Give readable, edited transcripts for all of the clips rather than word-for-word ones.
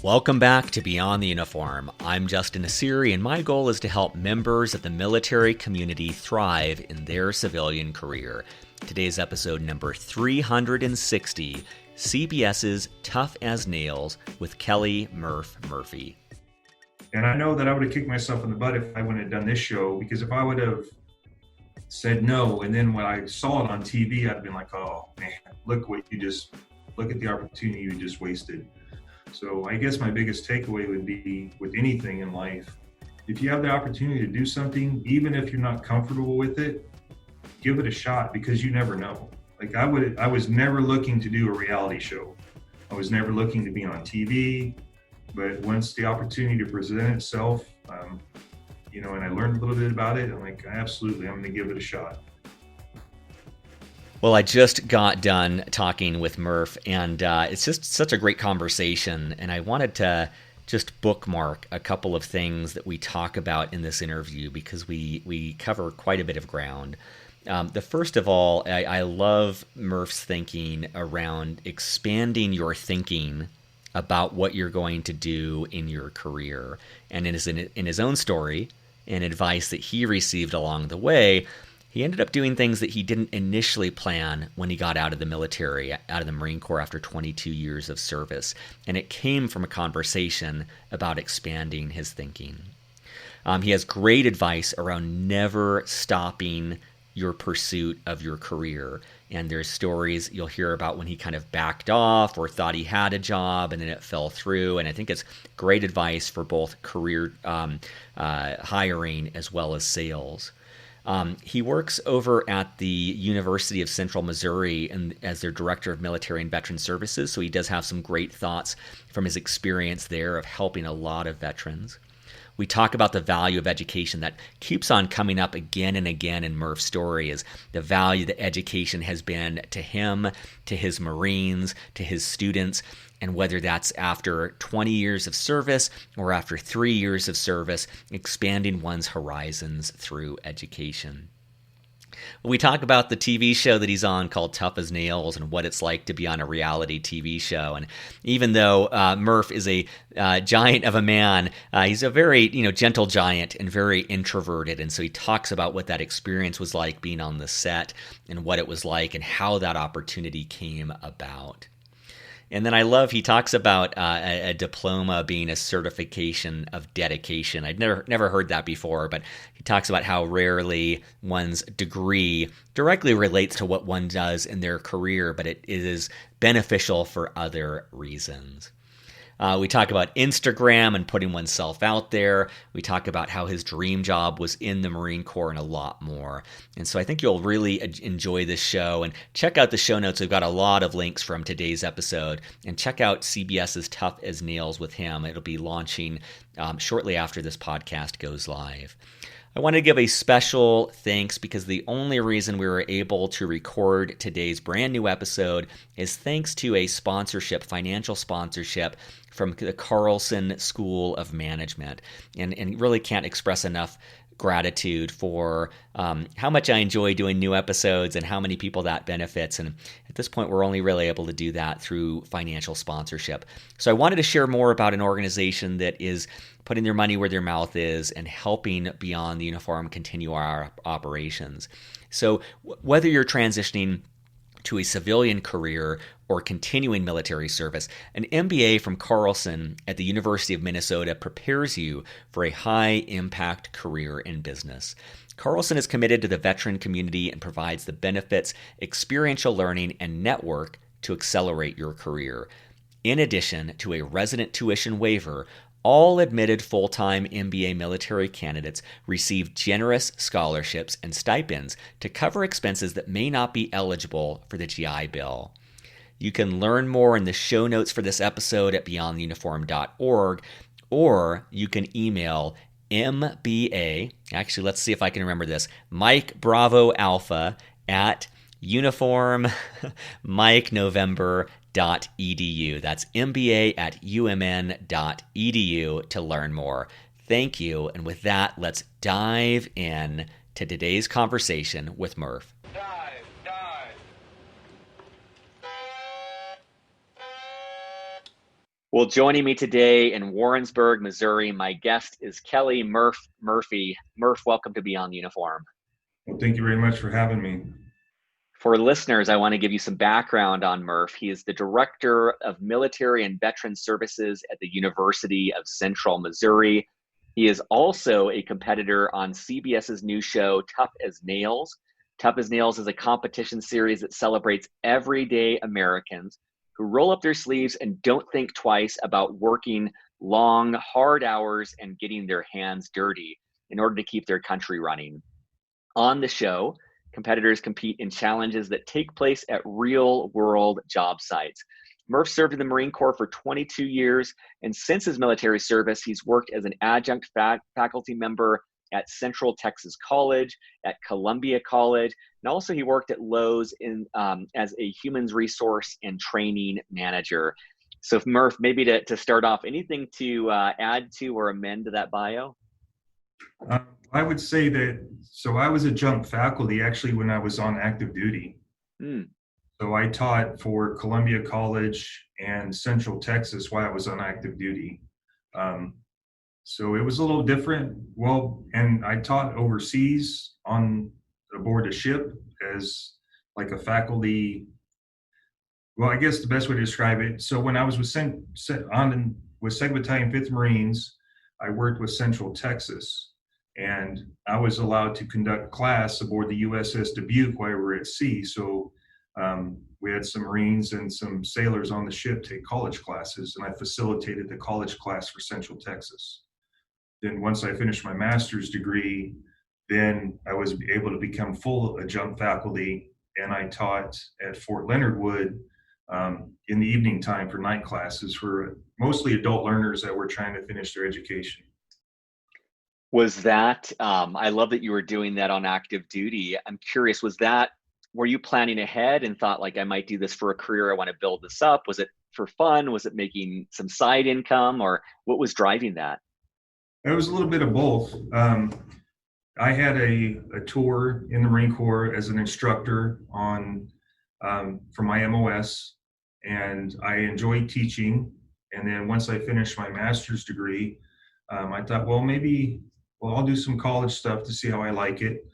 Welcome back to Beyond the Uniform. I'm Justin Asiri, and my goal is to help members of the military community thrive in their civilian career. Today's episode number 360, CBS's Tough as Nails with Kelly Murphy. And I know that I would have kicked myself in the butt if I wouldn't have done this show, because if I would have said no, and then when I saw it on TV, I'd have been like, oh man, look at the opportunity you just wasted. So I guess my biggest takeaway would be with anything in life, if you have the opportunity to do something, even if you're not comfortable with it, give it a shot, because you never know. Like I was never looking to do a reality show. I was never looking to be on TV, but once the opportunity to present itself, and I learned a little bit about it, I'm like, absolutely, I'm going to give it a shot. Well, I just got done talking with Murph, and it's just such a great conversation, and I wanted to just bookmark a couple of things that we talk about in this interview, because we cover quite a bit of ground. The first of all, I love Murph's thinking around expanding your thinking about what you're going to do in your career. And in his own story and advice that he received along the way, he ended up doing things that he didn't initially plan when he got out of the military, out of the Marine Corps after 22 years of service. And it came from a conversation about expanding his thinking. He has great advice around never stopping your pursuit of your career. And there's stories you'll hear about when he kind of backed off or thought he had a job and then it fell through. And I think it's great advice for both career hiring as well as sales. He works over at the University of Central Missouri and as their Director of Military and Veteran Services, so he does have some great thoughts from his experience there of helping a lot of veterans. We talk about the value of education that keeps on coming up again and again in Murph's story, is the value that education has been to him, to his Marines, to his students, and whether that's after 20 years of service or after 3 years of service, expanding one's horizons through education. We talk about the TV show that he's on called Tough as Nails and what it's like to be on a reality TV show. And even though Murph is a giant of a man, he's a very gentle giant and very introverted. And so he talks about what that experience was like being on the set and what it was like and how that opportunity came about. And then I love, he talks about a diploma being a certification of dedication. I'd never heard that before, but he talks about how rarely one's degree directly relates to what one does in their career, but it is beneficial for other reasons. We talk about Instagram and putting oneself out there. We talk about how his dream job was in the Marine Corps and a lot more. And so I think you'll really enjoy this show. And check out the show notes. We've got a lot of links from today's episode. And check out CBS's Tough as Nails with him. It'll be launching shortly after this podcast goes live. I want to give a special thanks because the only reason we were able to record today's brand new episode is thanks to a financial sponsorship from the Carlson School of Management. And really can't express enough gratitude for how much I enjoy doing new episodes and how many people that benefits. And at this point, we're only really able to do that through financial sponsorship. So I wanted to share more about an organization that is putting their money where their mouth is and helping Beyond the Uniform continue our operations. So whether you're transitioning to a civilian career or continuing military service, an MBA from Carlson at the University of Minnesota prepares you for a high-impact career in business. Carlson is committed to the veteran community and provides the benefits, experiential learning, and network to accelerate your career. In addition to a resident tuition waiver, all admitted full-time MBA military candidates receive generous scholarships and stipends to cover expenses that may not be eligible for the GI Bill. You can learn more in the show notes for this episode at beyondtheuniform.org, or you can email MBA, actually let's see if I can remember this, Mike Bravo Alpha at uniform Mike November .edu. That's MBA at umn.edu to learn more. Thank you. And with that, let's dive in to today's conversation with Murph. Well, joining me today in Warrensburg, Missouri, my guest is Kelly Murphy. Murph, welcome to Beyond Uniform. Well, thank you very much for having me. For listeners, I want to give you some background on Murph. He is the Director of Military and Veteran Services at the University of Central Missouri. He is also a competitor on CBS's new show, Tough as Nails. Tough as Nails is a competition series that celebrates everyday Americans who roll up their sleeves and don't think twice about working long, hard hours and getting their hands dirty in order to keep their country running. On the show, competitors compete in challenges that take place at real-world job sites. Murph served in the Marine Corps for 22 years, and since his military service, he's worked as an adjunct faculty member at Central Texas College, at Columbia College, and also he worked at Lowe's as a humans resource and training manager. So Murph, maybe to start off, anything to add to or amend to that bio? I would say that, so I was adjunct faculty actually when I was on active duty. So I taught for Columbia College and Central Texas while I was on active duty. So it was a little different. Well, and I taught overseas on aboard a ship as like a faculty. Well, I guess the best way to describe it. So when I was with 2nd Battalion, 5th Marines, I worked with Central Texas, and I was allowed to conduct class aboard the USS Dubuque while we were at sea. So we had some Marines and some sailors on the ship take college classes, and I facilitated the college class for Central Texas. Then once I finished my master's degree, then I was able to become full adjunct faculty, and I taught at Fort Leonard Wood in the evening time for night classes for mostly adult learners that were trying to finish their education. Was that, I love that you were doing that on active duty. I'm curious, were you planning ahead and thought like, I might do this for a career, I want to build this up? Was it for fun? Was it making some side income, or what was driving that? It was a little bit of both. I had a tour in the Marine Corps as an instructor for my MOS, and I enjoyed teaching. And then once I finished my master's degree, I thought, well, I'll do some college stuff to see how I like it.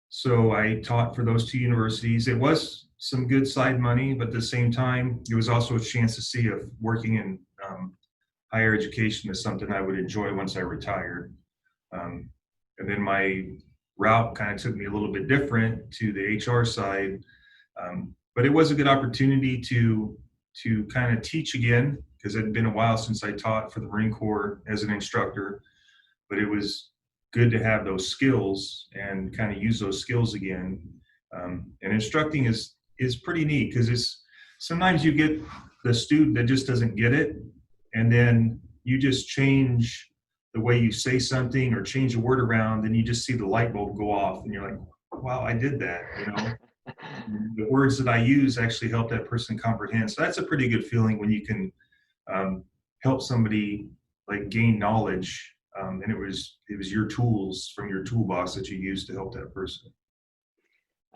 So I taught for those two universities. It was some good side money, but at the same time, it was also a chance to see if working in higher education is something I would enjoy once I retired. And then my route kind of took me a little bit different to the HR side. But it was a good opportunity to kind of teach again, because it had been a while since I taught for the Marine Corps as an instructor. But it was good to have those skills and kind of use those skills again. And instructing is pretty neat, because sometimes you get the student that just doesn't get it, and then you just change the way you say something or change a word around, and you just see the light bulb go off, and you're like, wow, I did that, The words that I use actually help that person comprehend. So that's a pretty good feeling when you can help somebody like gain knowledge, and it was your tools from your toolbox that you use to help that person.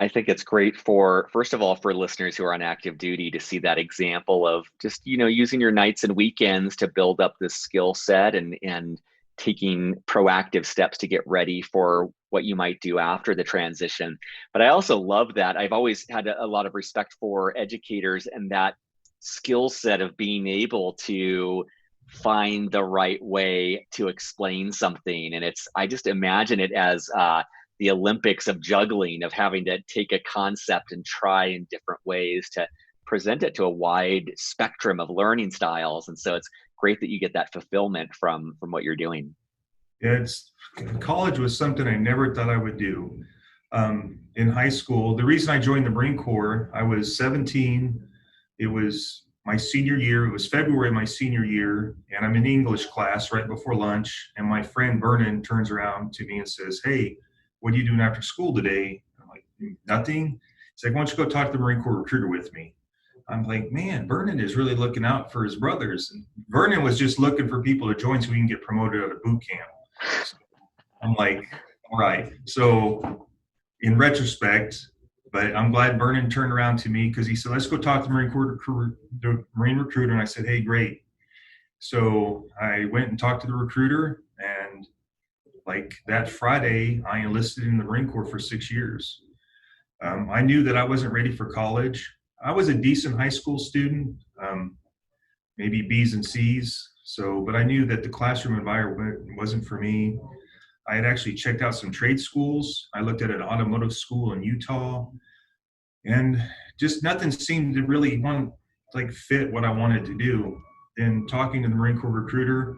I think it's great first of all, for listeners who are on active duty to see that example of just, using your nights and weekends to build up this skill set and taking proactive steps to get ready for what you might do after the transition. But I also love that. I've always had a lot of respect for educators and that skill set of being able to find the right way to explain something. And I just imagine it as the Olympics of juggling, of having to take a concept and try in different ways to present it to a wide spectrum of learning styles. And so it's great that you get that fulfillment from what you're doing. Yeah, college was something I never thought I would do. In high school, the reason I joined the Marine Corps, I was 17. It was my senior year. It was February of my senior year, and I'm in English class right before lunch. And my friend Vernon turns around to me and says, "Hey, what are you doing after school today?" I'm like, "Nothing." He's like, "Why don't you go talk to the Marine Corps recruiter with me?" I'm like, man, Vernon is really looking out for his brothers. And Vernon was just looking for people to join so we can get promoted out of boot camp. So I'm like, all right. So in retrospect, but I'm glad Vernon turned around to me, because he said, "Let's go talk to the Marine recruiter." And I said, "Hey, great." So I went and talked to the recruiter, and like that Friday, I enlisted in the Marine Corps for 6 years. I knew that I wasn't ready for college. I was a decent high school student, maybe B's and C's. So, but I knew that the classroom environment wasn't for me. I had actually checked out some trade schools. I looked at an automotive school in Utah, and just nothing seemed to really fit what I wanted to do. Then talking to the Marine Corps recruiter,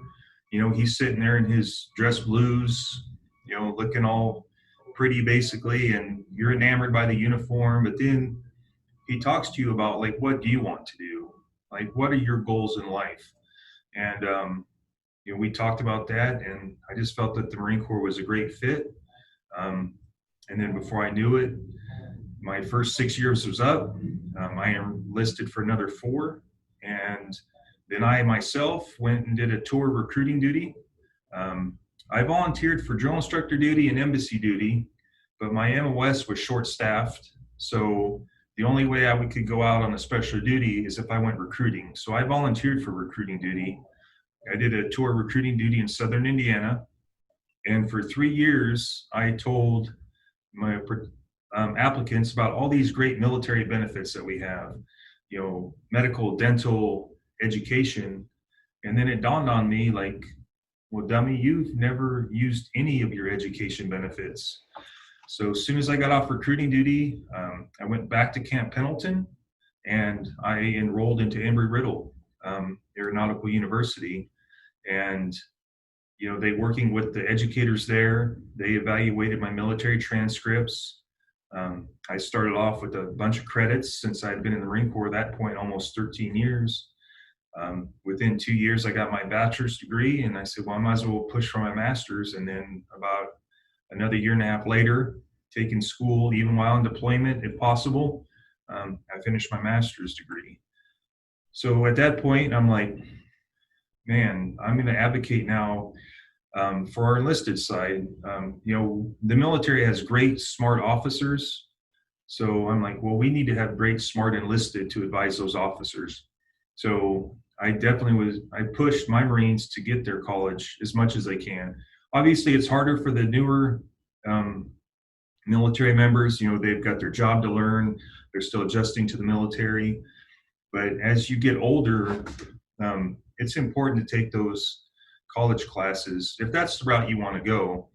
he's sitting there in his dress blues, looking all pretty basically, and you're enamored by the uniform. But then he talks to you about like, what do you want to do? Like, what are your goals in life? And we talked about that, and I just felt that the Marine Corps was a great fit. And then before I knew it, my first 6 years was up. I enlisted for another 4, and then I myself went and did a tour of recruiting duty. I volunteered for drill instructor duty and embassy duty, but my MOS was short-staffed, so the only way I could go out on a special duty is if I went recruiting. So I volunteered for recruiting duty. I did a tour of recruiting duty in Southern Indiana, and for 3 years, I told my applicants about all these great military benefits that we have, medical, dental, education. And then it dawned on me like, well, dummy, you've never used any of your education benefits. So as soon as I got off recruiting duty, I went back to Camp Pendleton, and I enrolled into Embry-Riddle Aeronautical University. And they, working with the educators there, they evaluated my military transcripts. I started off with a bunch of credits since I'd been in the Marine Corps at that point almost 13 years. Within 2 years, I got my bachelor's degree, and I said, well, I might as well push for my master's. And then about another year and a half later, taking school, even while in deployment, if possible, I finished my master's degree. So at that point, I'm like, man, I'm going to advocate now for our enlisted side. The military has great, smart officers. So I'm like, well, we need to have great, smart enlisted to advise those officers. So I pushed my Marines to get their college as much as they can. Obviously, it's harder for the newer military members. They've got their job to learn. They're still adjusting to the military. But as you get older, it's important to take those college classes if that's the route you want to go,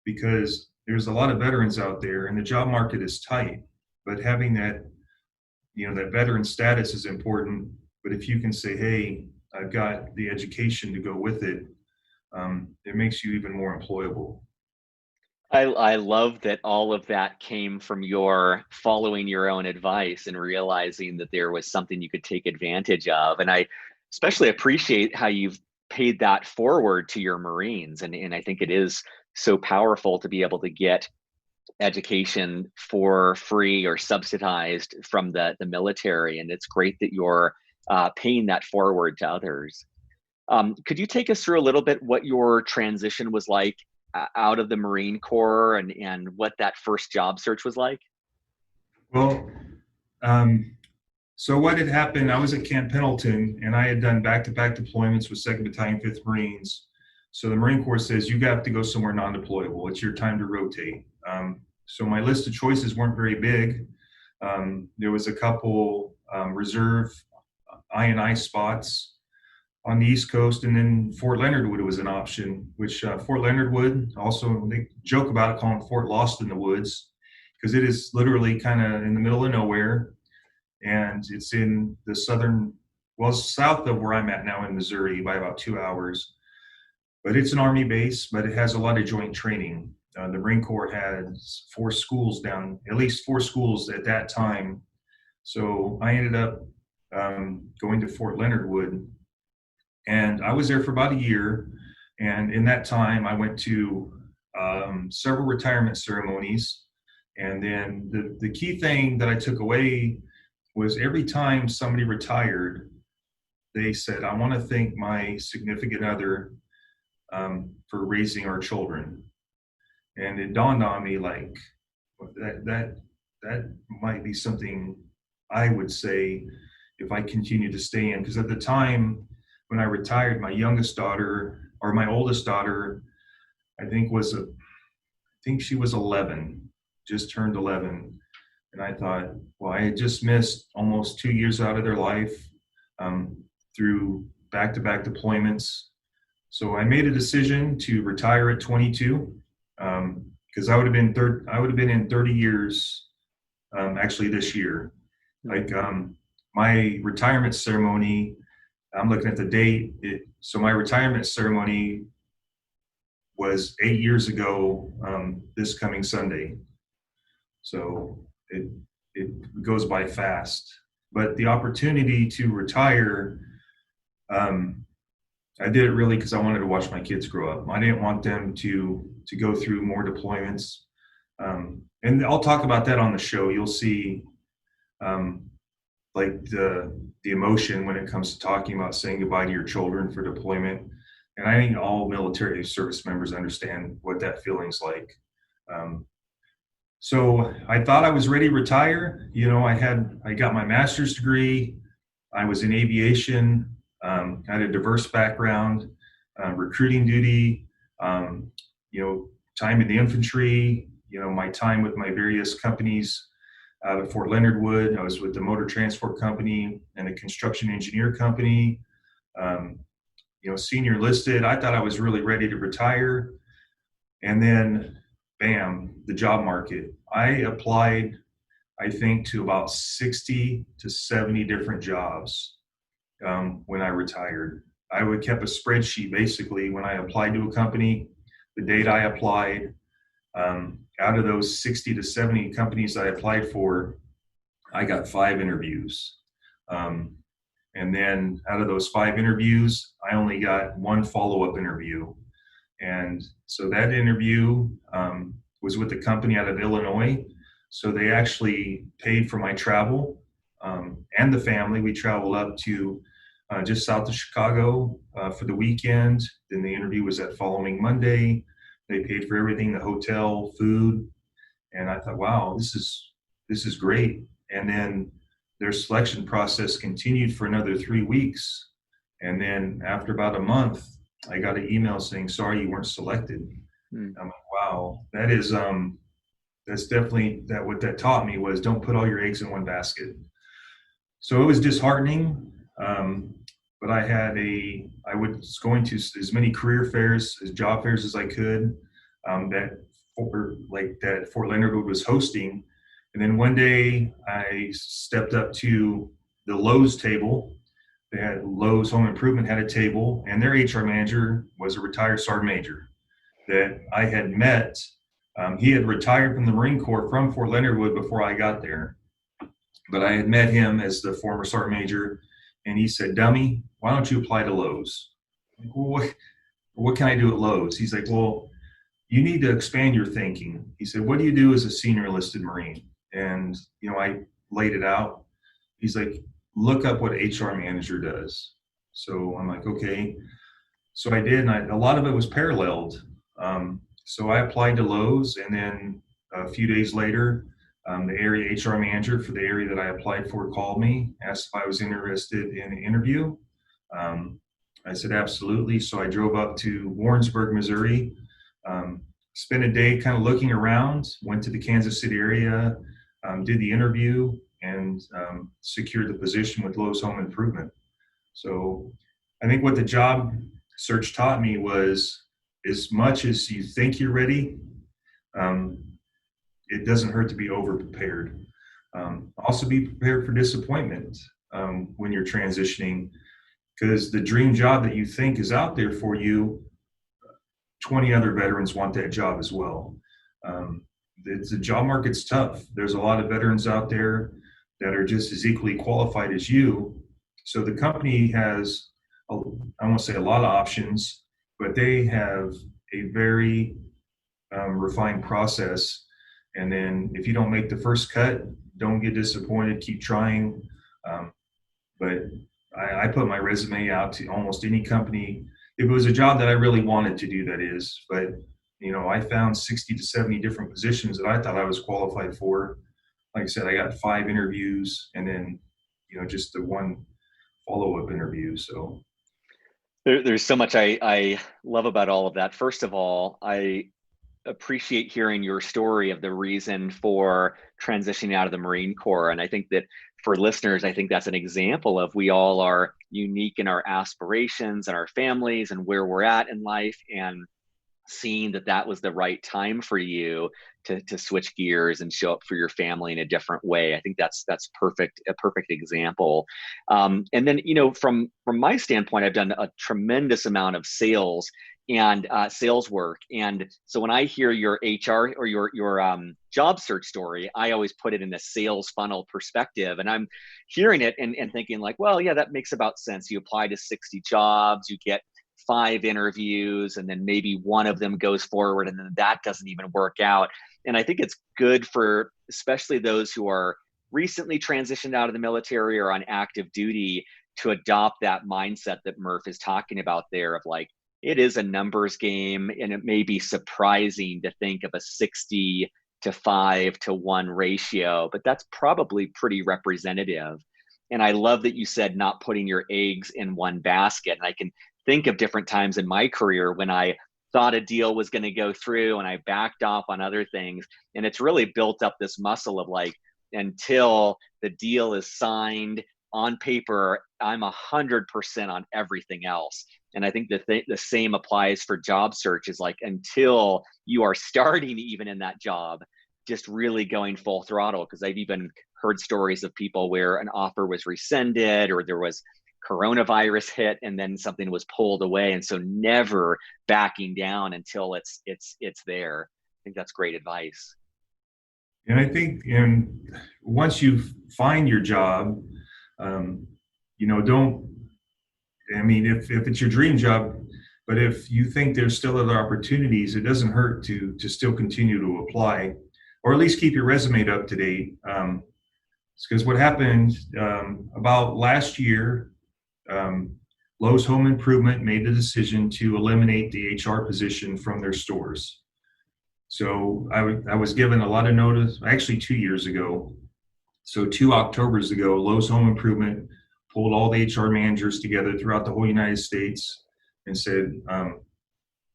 because there's a lot of veterans out there and the job market is tight. But having that, that veteran status is important. But if you can say, hey, I've got the education to go with it, it makes you even more employable. I love that all of that came from your following your own advice and realizing that there was something you could take advantage of. And I especially appreciate how you've paid that forward to your Marines. And I think it is so powerful to be able to get education for free or subsidized from the military. And it's great that you're paying that forward to others. Could you take us through a little bit what your transition was like out of the Marine Corps and what that first job search was like? Well, so what had happened, I was at Camp Pendleton, and I had done back-to-back deployments with 2nd Battalion, 5th Marines. So the Marine Corps says, you have to go somewhere non-deployable. It's your time to rotate. So my list of choices weren't very big. There was a couple reserve I&I spots on the East Coast, and then Fort Leonard Wood was an option, which Fort Leonard Wood, also they joke about it, calling Fort Lost in the Woods, because it is literally kind of in the middle of nowhere, and it's in the south of where I'm at now in Missouri by about 2 hours. But it's an Army base, but it has a lot of joint training. The Marine Corps has 4 schools at least 4 schools at that time. So I ended up going to Fort Leonard Wood. And I was there for about a year. And in that time, I went to several retirement ceremonies. And then the key thing that I took away was every time somebody retired, they said, I want to thank my significant other for raising our children. And it dawned on me like that might be something I would say if I continue to stay in, because at the time when I retired, my youngest daughter, or my oldest daughter, I think she was 11, just turned 11. And I thought, well, I had just missed almost 2 years out of their life through back-to-back deployments. So I made a decision to retire at 22 because I would have been in 30 years actually this year. Like my retirement ceremony, I'm looking at the date. So my retirement ceremony was 8 years ago this coming Sunday. So it goes by fast. But the opportunity to retire, I did it really because I wanted to watch my kids grow up. I didn't want them to go through more deployments. And I'll talk about that on the show. You'll see like the emotion when it comes to talking about saying goodbye to your children for deployment. And I think all military service members understand what that feeling's like. So I thought I was ready to retire. You know, I got my master's degree. I was in aviation. I had a diverse background, recruiting duty, you know, time in the infantry, you know, my time with my various companies out of Fort Leonard Wood. I was with the Motor Transport Company and the Construction Engineer Company, you know, senior enlisted. I thought I was really ready to retire. And then, bam, the job market. I applied, I think, to about 60 to 70 different jobs when I retired. I would kept a spreadsheet basically when I applied to a company, the date I applied. Out of those 60 to 70 companies I applied for, I got 5 interviews. And then out of those 5 interviews, I only got 1 follow-up interview. And so that interview was with a company out of Illinois. So they actually paid for my travel and the family. We traveled up to just south of Chicago for the weekend. Then the interview was that following Monday. They paid for everything, the hotel, food. And I thought, wow, this is great. And then their selection process continued for another 3 weeks. And then after about a month, I got an email saying, sorry, you weren't selected. I'm like, wow, that is, that's definitely what that taught me was don't put all your eggs in one basket. So it was disheartening. But I was going to as many career fairs, as job fairs as I could, that Fort Leonard Wood was hosting. And then one day I stepped up to the Lowe's table. They had Lowe's Home Improvement had a table, and their HR manager was a retired sergeant major that I had met. He had retired from the Marine Corps from Fort Leonard Wood before I got there. But I had met him as the former sergeant major, and he said, dummy, why don't you apply to Lowe's? I'm like, well, what can I do at Lowe's? He's like, well, you need to expand your thinking. He said, what do you do as a senior enlisted Marine? And, you know, I laid it out. He's like, look up what HR manager does. So I'm like, okay. So I did, and a lot of it was paralleled. So I applied to Lowe's, and then a few days later, the area HR manager for the area that I applied for called me, asked if I was interested in an interview. I said, absolutely. So I drove up to Warrensburg, Missouri, spent a day kind of looking around, went to the Kansas City area, did the interview, and secured the position with Lowe's Home Improvement. So I think what the job search taught me was as much as you think you're ready, it doesn't hurt to be over-prepared. Also be prepared for disappointment when you're transitioning, because the dream job that you think is out there for you, 20 other veterans want that job as well. The job market's tough. There's a lot of veterans out there that are just as equally qualified as you. So the company has, I won't say a lot of options, but they have a very refined process. And then if you don't make the first cut, don't get disappointed, keep trying. But I put my resume out to almost any company. If it was a job that I really wanted to do, that is. But, you know, I found 60 to 70 different positions that I thought I was qualified for. Like I said, I got 5 interviews and then, you know, just the 1 follow-up interview. So There's so much I love about all of that. First of all, I appreciate hearing your story of the reason for transitioning out of the Marine Corps. And I think that for listeners, I think that's an example of we all are unique in our aspirations and our families and where we're at in life. And seeing that that was the right time for you to switch gears and show up for your family in a different way. I think that's perfect, a perfect example. And then, from my standpoint, I've done a tremendous amount of sales and sales work. And so when I hear your HR or your job search story, I always put it in a sales funnel perspective. And I'm hearing it and thinking like, well, yeah, that makes about sense. You apply to 60 jobs, you get 5 interviews, and then maybe one of them goes forward and then that doesn't even work out. And I think it's good for especially those who are recently transitioned out of the military or on active duty to adopt that mindset that Murph is talking about there of like, it is a numbers game, and it may be surprising to think of a 60 to 5 to 1 ratio, but that's probably pretty representative. And I love that you said not putting your eggs in one basket. And I can think of different times in my career when I thought a deal was going to go through and I backed off on other things. And it's really built up this muscle of like, until the deal is signed on paper, I'm 100% on everything else. And I think the same applies for job search is like, until you are starting even in that job, just really going full throttle. Because I've even heard stories of people where an offer was rescinded or there was coronavirus hit and then something was pulled away. And so never backing down until it's there. I think that's great advice. And I think, once you find your job, if it's your dream job, but if you think there's still other opportunities, it doesn't hurt to still continue to apply, or at least keep your resume up to date. Because what happened about last year, Lowe's Home Improvement made the decision to eliminate the HR position from their stores. So I was given a lot of notice, actually 2 years ago. So 2 Octobers ago, Lowe's Home Improvement pulled all the HR managers together throughout the whole United States and said,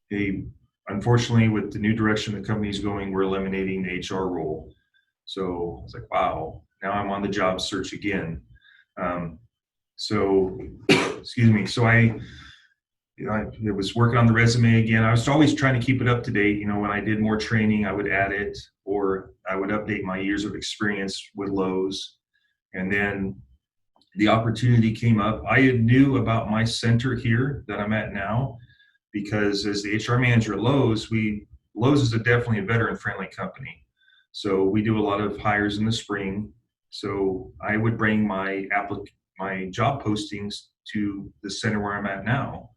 hey, unfortunately, with the new direction the company's going, we're eliminating the HR role. So I was like, wow, now I'm on the job search again. So I was working on the resume again. I was always trying to keep it up to date. When I did more training, I would add it, or I would update my years of experience with Lowe's. And then the opportunity came up. I knew about my center here that I'm at now, because as the HR manager at Lowe's, Lowe's is definitely a veteran-friendly company. So we do a lot of hires in the spring. So I would bring my job postings to the center where I'm at now,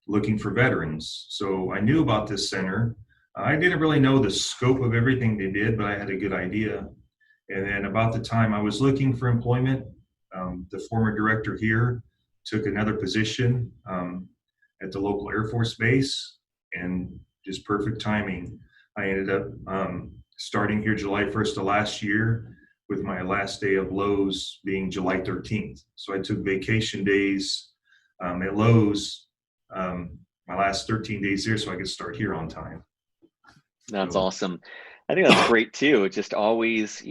looking for veterans. So I knew about this center. I didn't really know the scope of everything they did, but I had a good idea. And then about the time I was looking for employment, the former director here took another position at the local Air Force base, and just perfect timing. I ended up starting here July 1st of last year, with my last day of Lowe's being July 13th. So I took vacation days at Lowe's, my last 13 days there, so I could start here on time. That's awesome. I think that's great too. Just always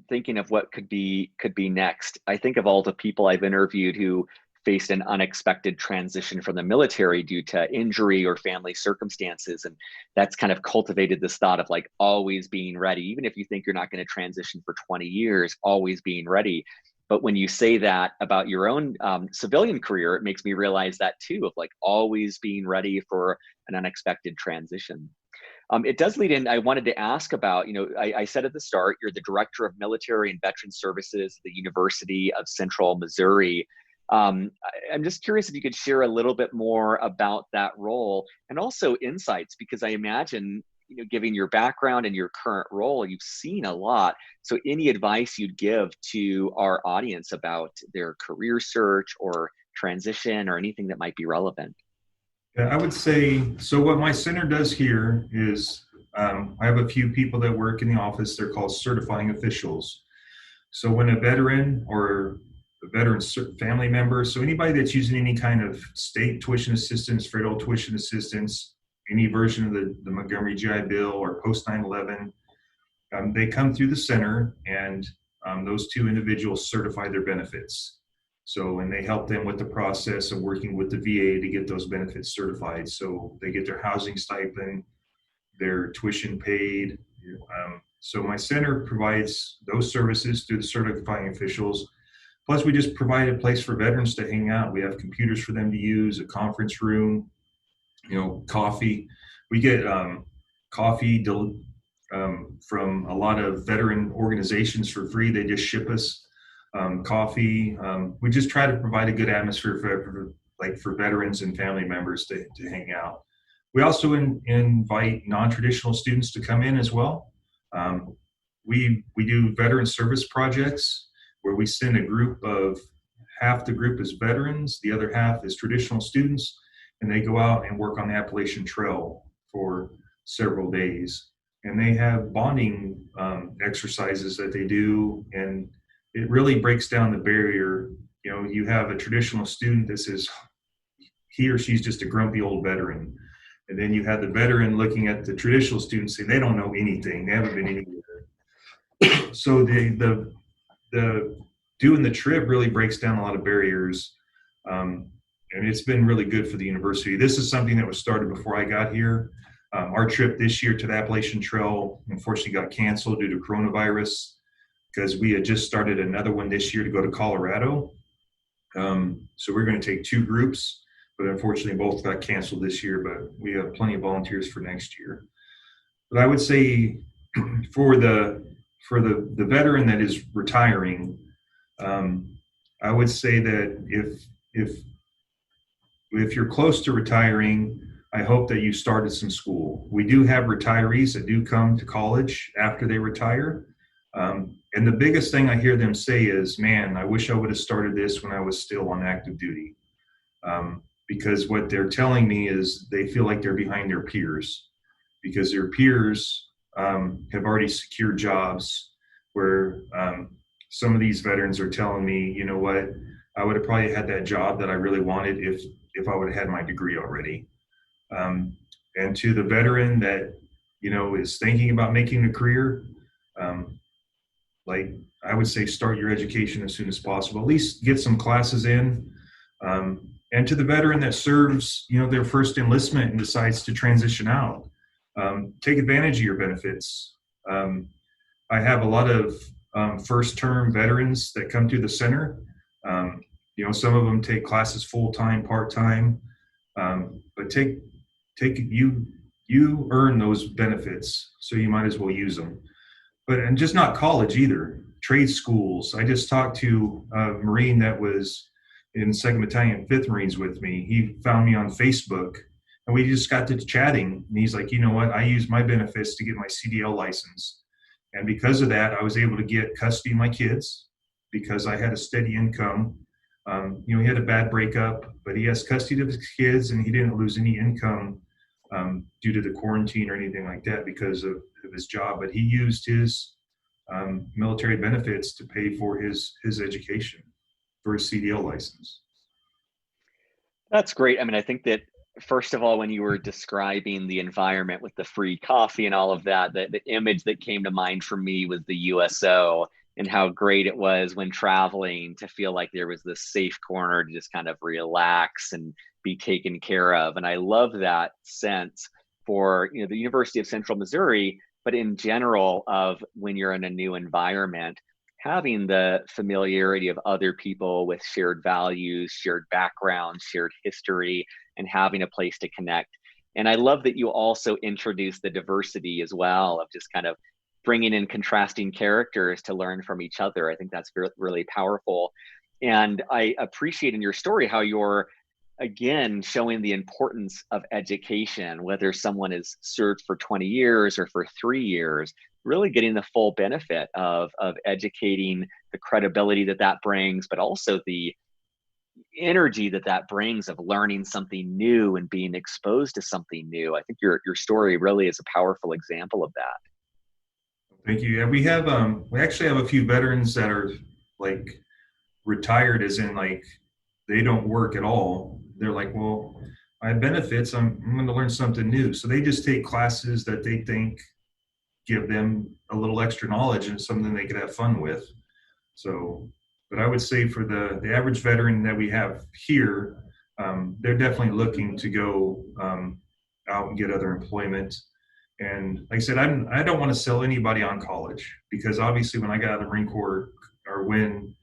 thinking of what could be next. I think of all the people I've interviewed who faced an unexpected transition from the military due to injury or family circumstances. And that's kind of cultivated this thought of like always being ready, even if you think you're not going to transition for 20 years, always being ready. But when you say that about your own civilian career, it makes me realize that too, of like always being ready for an unexpected transition. It does lead in, I wanted to ask about, I said at the start, you're the Director of Military and Veteran Services at the University of Central Missouri. I'm just curious if you could share a little bit more about that role and also insights, because I imagine, given your background and your current role, you've seen a lot. So any advice you'd give to our audience about their career search or transition or anything that might be relevant? Yeah, I would say, so what my center does here is I have a few people that work in the office. They're called certifying officials. So when a veteran or veteran family members. So anybody that's using any kind of state tuition assistance, federal tuition assistance, any version of the Montgomery GI Bill or post 9/11, they come through the center, and those two individuals certify their benefits. So, and they help them with the process of working with the VA to get those benefits certified. So they get their housing stipend, their tuition paid. So my center provides those services through the certifying officials. Plus, we just provide a place for veterans to hang out. We have computers for them to use, a conference room, coffee. We get coffee from a lot of veteran organizations for free. They just ship us coffee. We just try to provide a good atmosphere for veterans and family members to hang out. We also invite non-traditional students to come in as well. We do veteran service projects where we send a group of, half the group is veterans, the other half is traditional students, and they go out and work on the Appalachian Trail for several days. And they have bonding exercises that they do, and it really breaks down the barrier. You have a traditional student that says he or she's just a grumpy old veteran. And then you have the veteran looking at the traditional students saying they don't know anything, they haven't been anywhere. So the doing the trip really breaks down a lot of barriers. And it's been really good for the university. This is something that was started before I got here. Our trip this year to the Appalachian Trail unfortunately got canceled due to coronavirus, because we had just started another one this year to go to Colorado. So we're going to take two groups, but unfortunately both got canceled this year, but we have plenty of volunteers for next year. But I would say for the veteran that is retiring, I would say that if you're close to retiring, I hope that you started some school. We do have retirees that do come to college after they retire. And the biggest thing I hear them say is, man, I wish I would have started this when I was still on active duty. Because what they're telling me is they feel like they're behind their peers, because their peers have already secured jobs where some of these veterans are telling me, you know what, I would have probably had that job that I really wanted if I would have had my degree already. And to the veteran that, is thinking about making a career, I would say start your education as soon as possible, at least get some classes in. And to the veteran that serves, their first enlistment and decides to transition out, take advantage of your benefits. I have a lot of first-term veterans that come to the center. Some of them take classes full-time, part-time, but you earn those benefits, so you might as well use them. And just not college either, trade schools. I just talked to a Marine that was in 2nd Battalion, 5th Marines with me. He found me on Facebook, and we just got to chatting. And he's like, you know what? I use my benefits to get my CDL license. And because of that, I was able to get custody of my kids because I had a steady income. He had a bad breakup, but he has custody of his kids, and he didn't lose any income due to the quarantine or anything like that because of his job. But he used his military benefits to pay for his education for his CDL license. That's great. I think that, first of all, when you were describing the environment with the free coffee and all of that, the image that came to mind for me was the USO and how great it was when traveling to feel like there was this safe corner to just kind of relax and be taken care of. And I love that sense for the University of Central Missouri, but in general of when you're in a new environment, having the familiarity of other people with shared values, shared backgrounds, shared history, and having a place to connect. And I love that you also introduce the diversity as well of just kind of bringing in contrasting characters to learn from each other. I think that's really powerful. And I appreciate in your story how you're, again, showing the importance of education, whether someone is served for 20 years or for 3 years, really getting the full benefit of educating, the credibility that brings, but also the energy that brings of learning something new and being exposed to something new. I think your story really is a powerful example of that. Thank you. Yeah, we actually have a few veterans that are like retired as in like they don't work at all. They're like, well, I have benefits. I'm going to learn something new. So they just take classes that they think give them a little extra knowledge and something they could have fun with. So, but I would say for the average veteran that we have here, they're definitely looking to go out and get other employment. And like I said, I don't want to sell anybody on college, because obviously when I got out of the Marine Corps, or when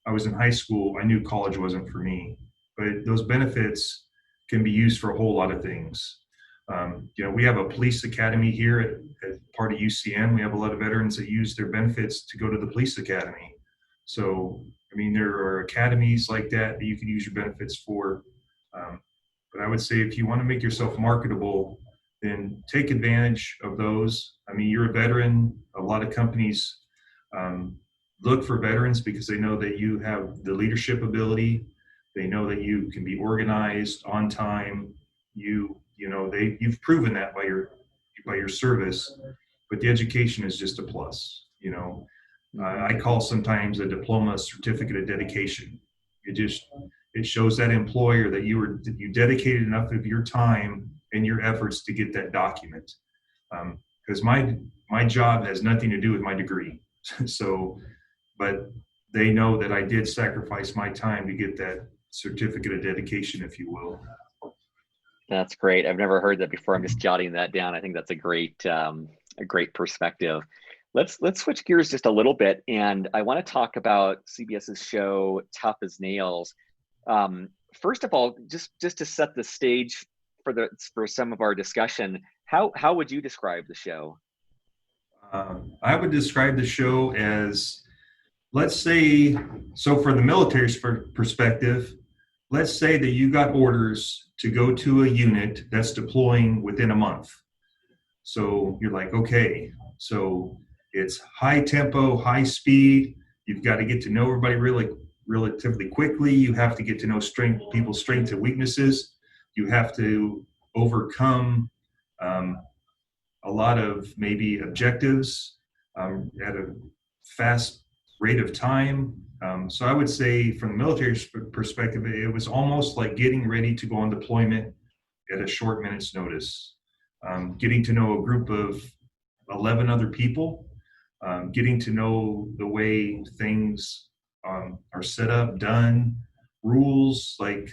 I was in high school, I knew college wasn't for me. But those benefits can be used for a whole lot of things. We have a police academy here at part of UCN. We have a lot of veterans that use their benefits to go to the police academy. So, I mean, there are academies like that you can use your benefits for. But I would say if you want to make yourself marketable, then take advantage of those. I mean, you're a veteran. A lot of companies look for veterans because they know that you have the leadership ability. They know that you can be organized, on time. You've proven that by your service. But the education is just a plus. I call sometimes a diploma a certificate of dedication. It shows that employer that you dedicated enough of your time and your efforts to get that document. Because my job has nothing to do with my degree. So, but they know that I did sacrifice my time to get that certificate of dedication, if you will. That's great. I've never heard that before. I'm just jotting that down. I think that's a great perspective. Let's switch gears just a little bit, and I want to talk about CBS's show Tough as Nails. First of all, just to set the stage for some of our discussion, how would you describe the show? I would describe the show as, let's say, so for the military's perspective, let's say that you got orders to go to a unit that's deploying within a month. So you're like, okay, so it's high tempo, high speed. You've got to get to know everybody really relatively quickly. You have to get to know people's strengths and weaknesses. You have to overcome a lot of maybe objectives at a fast rate of time. So I would say from the military perspective, it was almost like getting ready to go on deployment at a short minute's notice. Getting to know a group of 11 other people, getting to know the way things are set up, done, rules, like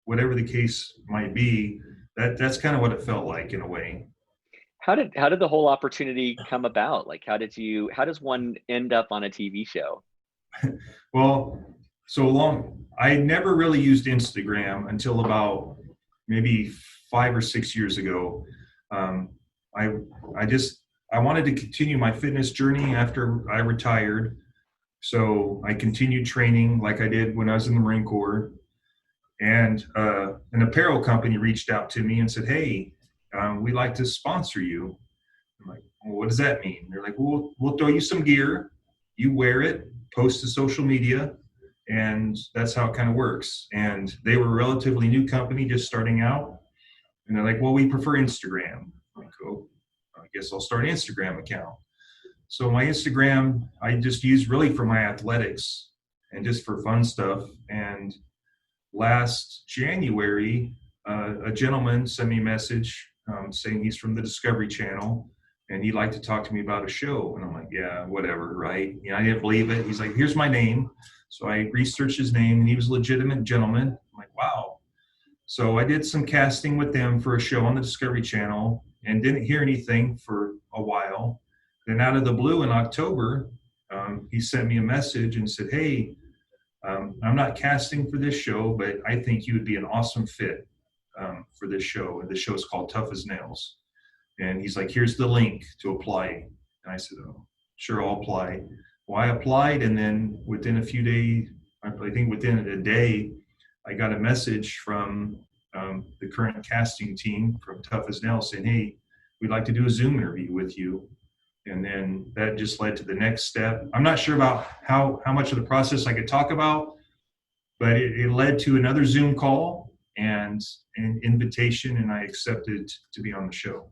whatever the case might be. That's kind of what it felt like in a way. How did the whole opportunity come about? Like, how does one end up on a TV show? Well, I never really used Instagram until about maybe 5 or 6 years ago. I wanted to continue my fitness journey after I retired. So I continued training like I did when I was in the Marine Corps. And an apparel company reached out to me and said, hey, we'd like to sponsor you. I'm like, well, what does that mean? They're like, well, we'll throw you some gear. You wear it, post to social media, and that's how it kind of works. And they were a relatively new company just starting out. And they're like, well, we prefer Instagram. I'm like, oh, I guess I'll start an Instagram account. So my Instagram, I just use really for my athletics and just for fun stuff. And last January, a gentleman sent me a message saying he's from the Discovery Channel and he'd like to talk to me about a show. And I'm like, yeah, whatever, right? I didn't believe it. He's like, here's my name. So I researched his name and he was a legitimate gentleman. I'm like, wow. So I did some casting with them for a show on the Discovery Channel and didn't hear anything for a while. Then out of the blue in October, he sent me a message and said, hey, I'm not casting for this show, but I think you would be an awesome fit for this show. And the show is called Tough as Nails. And he's like, here's the link to apply. And I said, oh, sure, I'll apply. Well, I applied, and then within a few days, I think within a day, I got a message from the current casting team from Tough as Nails saying, hey, we'd like to do a Zoom interview with you. And then that just led to the next step. I'm not sure about how much of the process I could talk about, but it led to another Zoom call and an invitation, and I accepted to be on the show.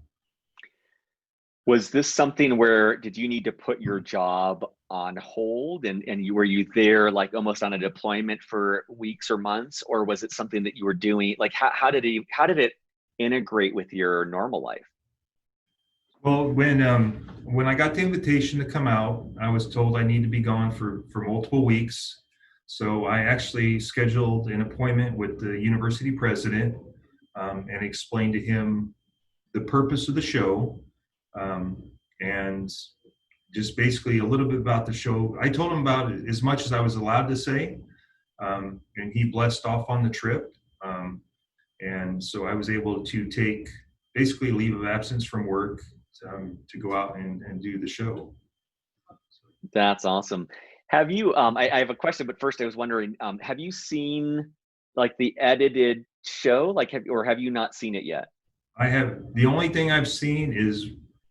Was this something where did you need to put your job on hold and were you there like almost on a deployment for weeks or months, or was it something that you were doing? Like how did it integrate with your normal life? Well, when I got the invitation to come out, I was told I need to be gone for multiple weeks. So I actually scheduled an appointment with the university president, and explained to him the purpose of the show, and just basically a little bit about the show. I told him about it as much as I was allowed to say, and he blessed off on the trip. And so I was able to take basically leave of absence from work, to go out and do the show. That's awesome. Have you, I have a question, but first I was wondering, have you seen like the edited show? Like, have you not seen it yet? I have, the only thing I've seen is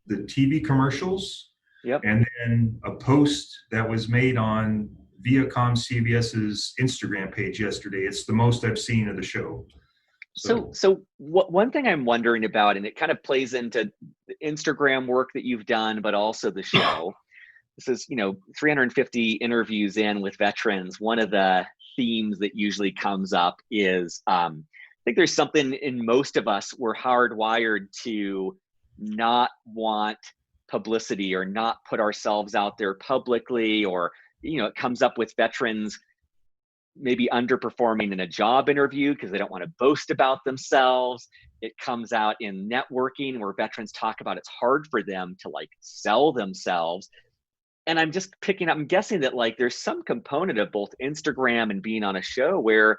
the TV commercials. Yep. And then a post that was made on Viacom CBS's Instagram page yesterday. It's the most I've seen of the show. So one thing I'm wondering about, and it kind of plays into the Instagram work that you've done, but also the show. This is, 350 interviews in with veterans. One of the themes that usually comes up is, I think there's something in most of us, we're hardwired to not want publicity or not put ourselves out there publicly, or, it comes up with veterans maybe underperforming in a job interview because they don't want to boast about themselves. It comes out in networking where veterans talk about it's hard for them to like sell themselves. And I'm just I'm guessing that like there's some component of both Instagram and being on a show where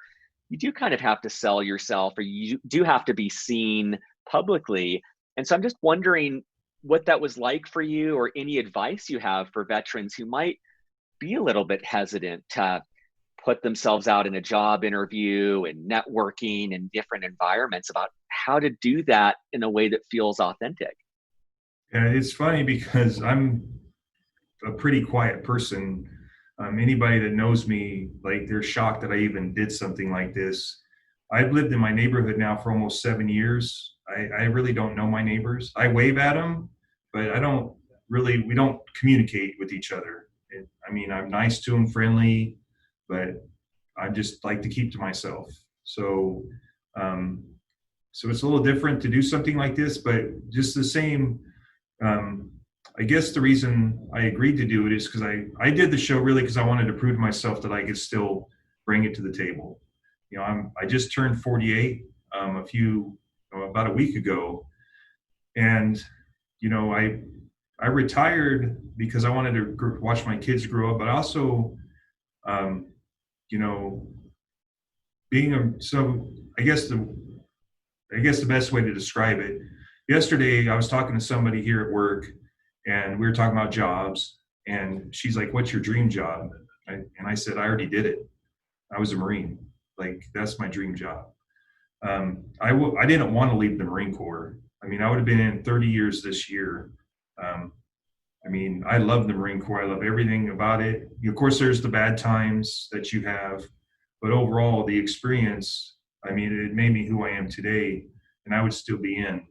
you do kind of have to sell yourself, or you do have to be seen publicly. And so I'm just wondering what that was like for you, or any advice you have for veterans who might be a little bit hesitant to put themselves out in a job interview and networking in different environments, about how to do that in a way that feels authentic. Yeah, it's funny because I'm a pretty quiet person. Anybody that knows me, like, they're shocked that I even did something like this. I've lived in my neighborhood now for almost 7 years. I really don't know my neighbors. I wave at them, but we don't communicate with each other. I'm nice to them, friendly, but I just like to keep to myself. So, so it's a little different to do something like this, but just the same. I guess the reason I agreed to do it is because I did the show really because I wanted to prove to myself that I could still bring it to the table. I just turned 48 about a week ago, and I retired because I wanted to watch my kids grow up, but also, I guess the best way to describe it. Yesterday, I was talking to somebody here at work, and we were talking about jobs, and she's like, "What's your dream job?" And I said, "I already did it. I was a Marine. Like, that's my dream job." I didn't want to leave the Marine Corps. I would have been in 30 years this year. I love the Marine Corps. I love everything about it. Of course, there's the bad times that you have, but overall, the experience, it made me who I am today, and I would still be in.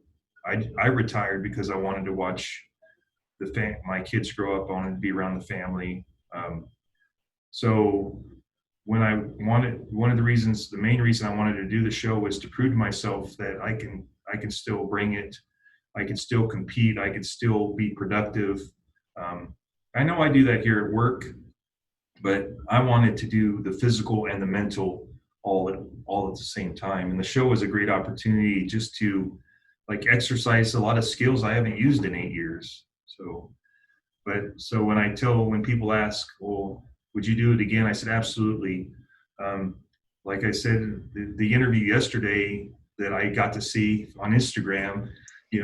I retired because I wanted to watch my kids grow up. I wanted to be around the family. So when the main reason I wanted to do the show was to prove to myself that I can still bring it. I can still compete. I can still be productive. I know I do that here at work, but I wanted to do the physical and the mental all at the same time. And the show was a great opportunity just to exercise a lot of skills I haven't used in 8 years. So when people ask, well, would you do it again? I said, absolutely. Like I said, the interview yesterday that I got to see on Instagram,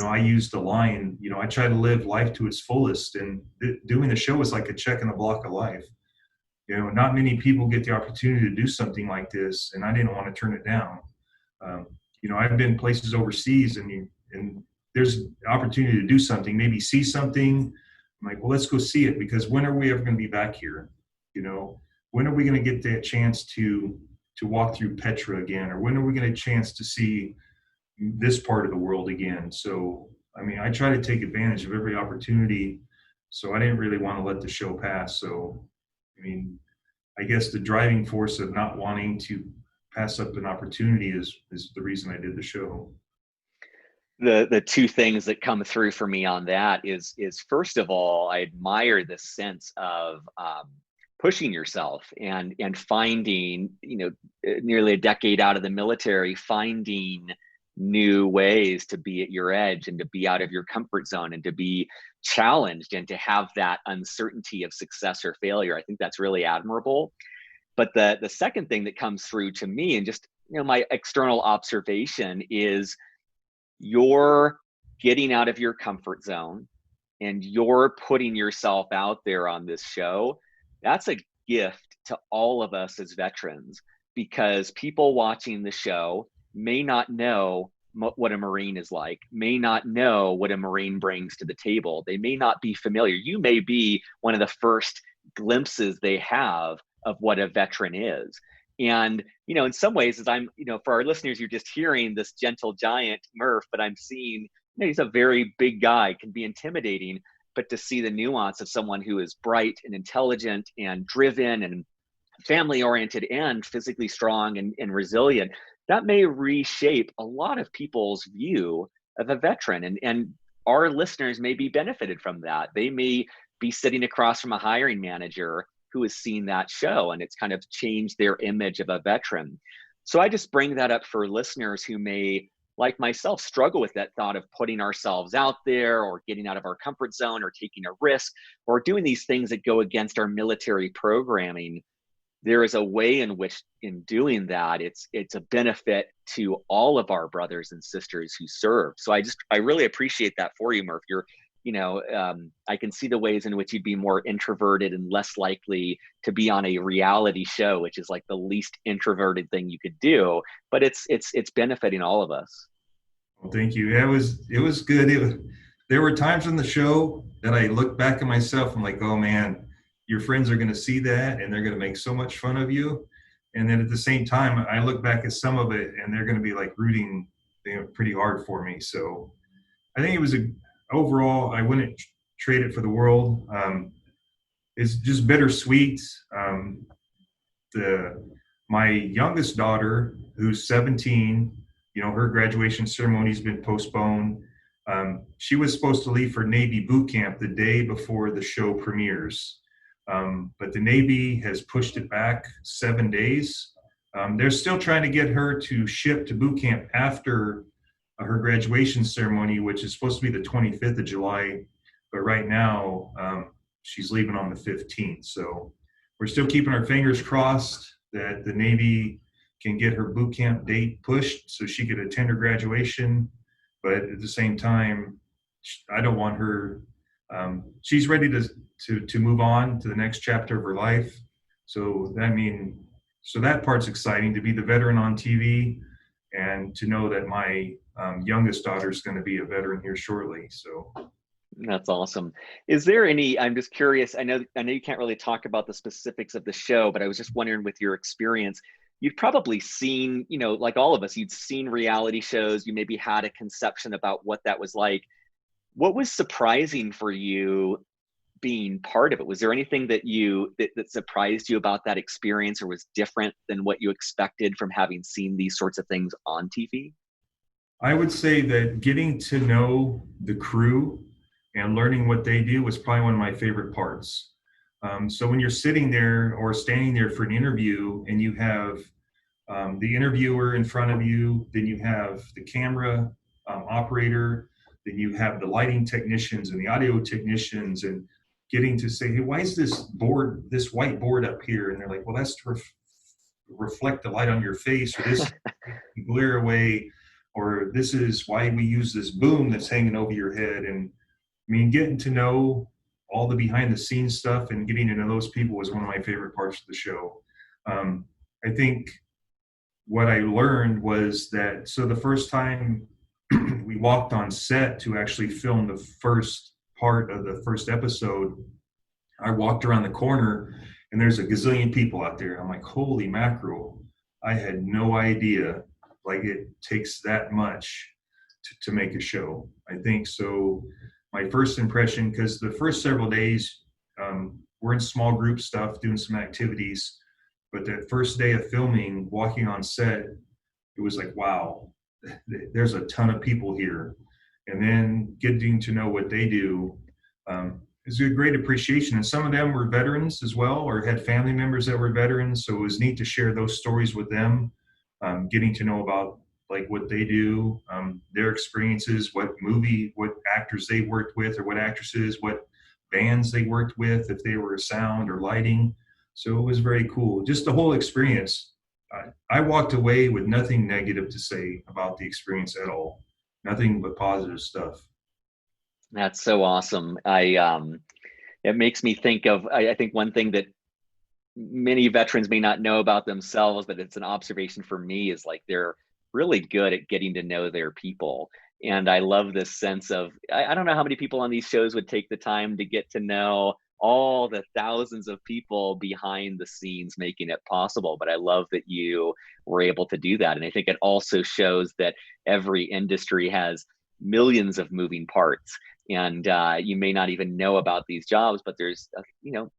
I used the line, I try to live life to its fullest, and doing the show was like a check in the block of life. Not many people get the opportunity to do something like this, and I didn't want to turn it down. I've been places overseas, and there's opportunity to do something, maybe see something. I'm like, well, let's go see it, because when are we ever going to be back here? When are we going to get that chance to walk through Petra again? Or when are we going to get a chance to see this part of the world again? So I mean, I try to take advantage of every opportunity, so I didn't really want to let the show pass. So, I mean, I guess the driving force of not wanting to pass up an opportunity is the reason I did the show. The two things that come through for me on that is first of all, I admire this sense of pushing yourself and finding, nearly a decade out of the military, finding new ways to be at your edge and to be out of your comfort zone and to be challenged and to have that uncertainty of success or failure. I think that's really admirable. But the second thing that comes through to me, and just my external observation, is you're getting out of your comfort zone and you're putting yourself out there on this show. That's a gift to all of us as veterans, because people watching the show may not know what a Marine is like, may not know what a Marine brings to the table. They may not be familiar. You may be one of the first glimpses they have of what a veteran is. And, in some ways, as I'm, for our listeners, you're just hearing this gentle giant Murph, but I'm seeing, he's a very big guy, can be intimidating, but to see the nuance of someone who is bright and intelligent and driven and family oriented and physically strong and resilient, that may reshape a lot of people's view of a veteran. And our listeners may be benefited from that. They may be sitting across from a hiring manager who has seen that show and it's kind of changed their image of a veteran. So I just bring that up for listeners who may, like myself, struggle with that thought of putting ourselves out there or getting out of our comfort zone or taking a risk or doing these things that go against our military programming. There is a way in which, in doing that, it's a benefit to all of our brothers and sisters who serve. So I really appreciate that for you, Murph. I can see the ways in which you'd be more introverted and less likely to be on a reality show, which is like the least introverted thing you could do, but it's benefiting all of us. Well, thank you. It was good. There were times on the show that I look back at myself, I'm like, oh man, your friends are going to see that and they're going to make so much fun of you. And then at the same time, I look back at some of it and they're going to be like rooting pretty hard for me. So I think it was overall, I wouldn't trade it for the world. It's just bittersweet. My youngest daughter, who's 17, her graduation ceremony's been postponed. She was supposed to leave for Navy boot camp the day before the show premieres. But the Navy has pushed it back 7 days. They're still trying to get her to ship to boot camp after her graduation ceremony, which is supposed to be the 25th of July. But right now, she's leaving on the 15th. So we're still keeping our fingers crossed that the Navy can get her boot camp date pushed so she could attend her graduation. But at the same time, I don't want her, she's ready to move on to the next chapter of her life. So that part's exciting, to be the veteran on TV and to know that my youngest daughter is going to be a veteran here shortly. So that's awesome. Is there any, I'm just curious, I know you can't really talk about the specifics of the show, but I was just wondering, with your experience, you've probably seen, like all of us, you'd seen reality shows, you maybe had a conception about what that was like. What was surprising for you being part of it? Was there anything that surprised you about that experience, or was different than what you expected from having seen these sorts of things on TV? I would say that getting to know the crew and learning what they do was probably one of my favorite parts. So when you're sitting there or standing there for an interview and you have the interviewer in front of you, then you have the camera operator, then you have the lighting technicians and the audio technicians, and getting to say, hey, why is this white board up here? And they're like, well, that's to reflect the light on your face, or this glare away, or this is why we use this boom that's hanging over your head. And getting to know all the behind the scenes stuff and getting to know those people was one of my favorite parts of the show. I think what I learned was that, so the first time we walked on set to actually film the first part of the first episode, I walked around the corner and there's a gazillion people out there. I'm like, holy mackerel. I had no idea, like, it takes that much to make a show. I think so. My first impression, because the first several days we're in small group stuff, doing some activities, but that first day of filming, walking on set, it was like, wow, there's a ton of people here. And then getting to know what they do is a great appreciation. And some of them were veterans as well, or had family members that were veterans. So it was neat to share those stories with them, getting to know about like what they do, their experiences, what actors they worked with, or what actresses, what bands they worked with, if they were sound or lighting. So it was very cool. Just the whole experience. I walked away with nothing negative to say about the experience at all. Nothing but positive stuff. That's so awesome. It makes me think of, I think one thing that many veterans may not know about themselves, but it's an observation for me, is like they're really good at getting to know their people. And I love this sense of, I don't know how many people on these shows would take the time to get to know all the thousands of people behind the scenes making it possible. But I love that you were able to do that. And I think it also shows that every industry has millions of moving parts. And you may not even know about these jobs, but there's,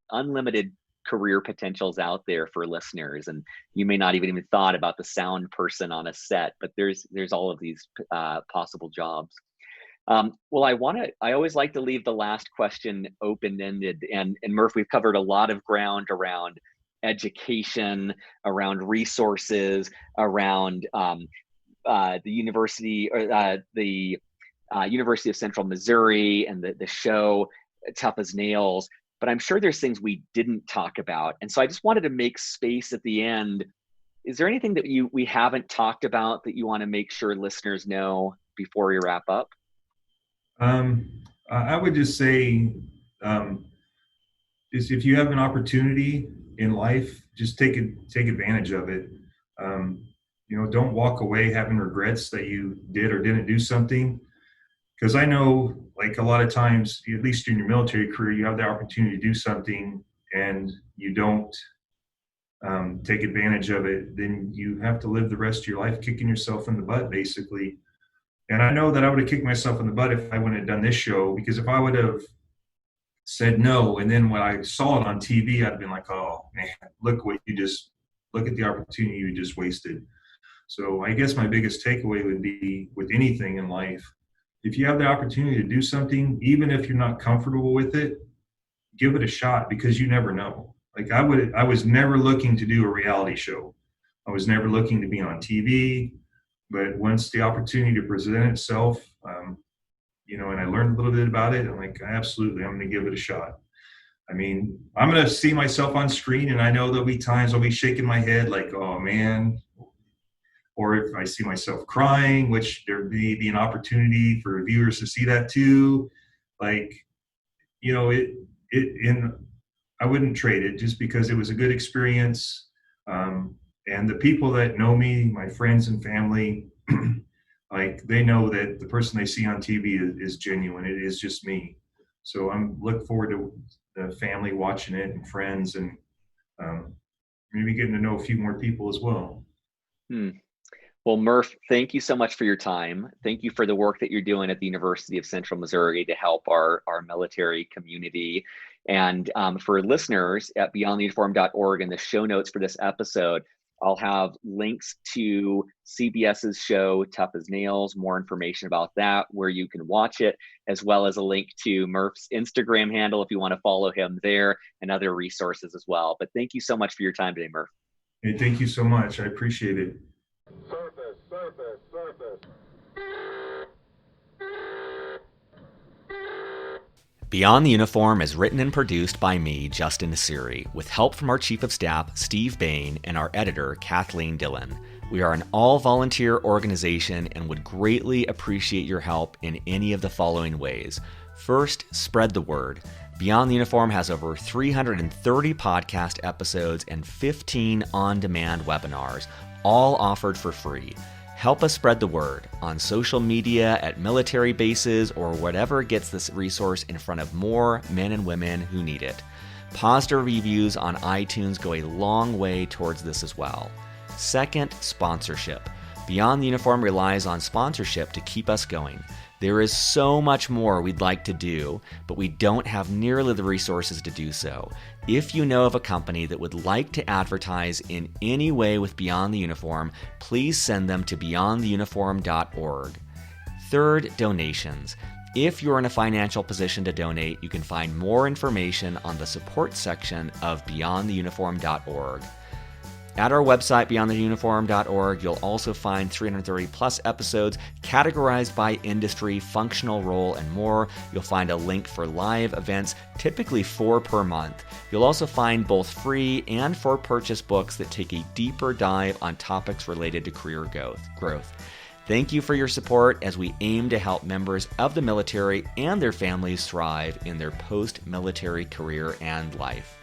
unlimited career potentials out there for listeners. And you may not even thought about the sound person on a set, but there's all of these possible jobs. Well, I always like to leave the last question open-ended, and Murph, we've covered a lot of ground around education, around resources, around the university, or the University of Central Missouri, and the show Tough as Nails. But I'm sure there's things we didn't talk about. And so I just wanted to make space at the end. Is there anything that we haven't talked about that you want to make sure listeners know before we wrap up? I would just say, is if you have an opportunity in life, just take advantage of it. Don't walk away having regrets that you did or didn't do something. Because I know, like, a lot of times, at least in your military career, you have the opportunity to do something and you don't take advantage of it, then you have to live the rest of your life kicking yourself in the butt, basically. And I know that I would have kicked myself in the butt if I wouldn't have done this show, because if I would have said no, and then when I saw it on TV, I'd have been like, oh man, look at the opportunity you just wasted. So I guess my biggest takeaway would be, with anything in life, if you have the opportunity to do something, even if you're not comfortable with it, give it a shot, because you never know. Like I was never looking to do a reality show. I was never looking to be on TV. But once the opportunity to present itself, and I learned a little bit about it, I'm like, absolutely, I'm going to give it a shot. I mean, I'm going to see myself on screen, and I know there'll be times I'll be shaking my head like, oh man. Or if I see myself crying, which there may be an opportunity for viewers to see that too. Like, I wouldn't trade it, just because it was a good experience. And the people that know me, my friends and family, like, they know that the person they see on TV is genuine. It is just me. So I'm looking forward to the family watching it, and friends, and maybe getting to know a few more people as well. Well, Murph, thank you so much for your time. Thank you for the work that you're doing at the University of Central Missouri to help our military community. And for listeners, at beyondtheuniform.org, in the show notes for this episode, I'll have links to CBS's show, Tough as Nails, more information about that, where you can watch it, as well as a link to Murph's Instagram handle if you want to follow him there, and other resources as well. But thank you so much for your time today, Murph. Hey, thank you so much. I appreciate it. Surface. Beyond the Uniform is written and produced by me, Justin Nassiri, with help from our Chief of Staff, Steve Bain, and our editor, Kathleen Dillon. We are an all-volunteer organization and would greatly appreciate your help in any of the following ways. First, spread the word. Beyond the Uniform has over 330 podcast episodes and 15 on-demand webinars, all offered for free. Help us spread the word on social media, at military bases, or whatever gets this resource in front of more men and women who need it. Positive reviews on iTunes go a long way towards this as well. Second, sponsorship. Beyond the Uniform relies on sponsorship to keep us going. There is so much more we'd like to do, but we don't have nearly the resources to do so. If you know of a company that would like to advertise in any way with Beyond the Uniform, please send them to beyondtheuniform.org. Third, donations. If you're in a financial position to donate, you can find more information on the support section of beyondtheuniform.org. At our website, beyondtheuniform.org, you'll also find 330 plus episodes categorized by industry, functional role, and more. You'll find a link for live events, typically 4 per month. You'll also find both free and for purchase books that take a deeper dive on topics related to career growth. Thank you for your support as we aim to help members of the military and their families thrive in their post-military career and life.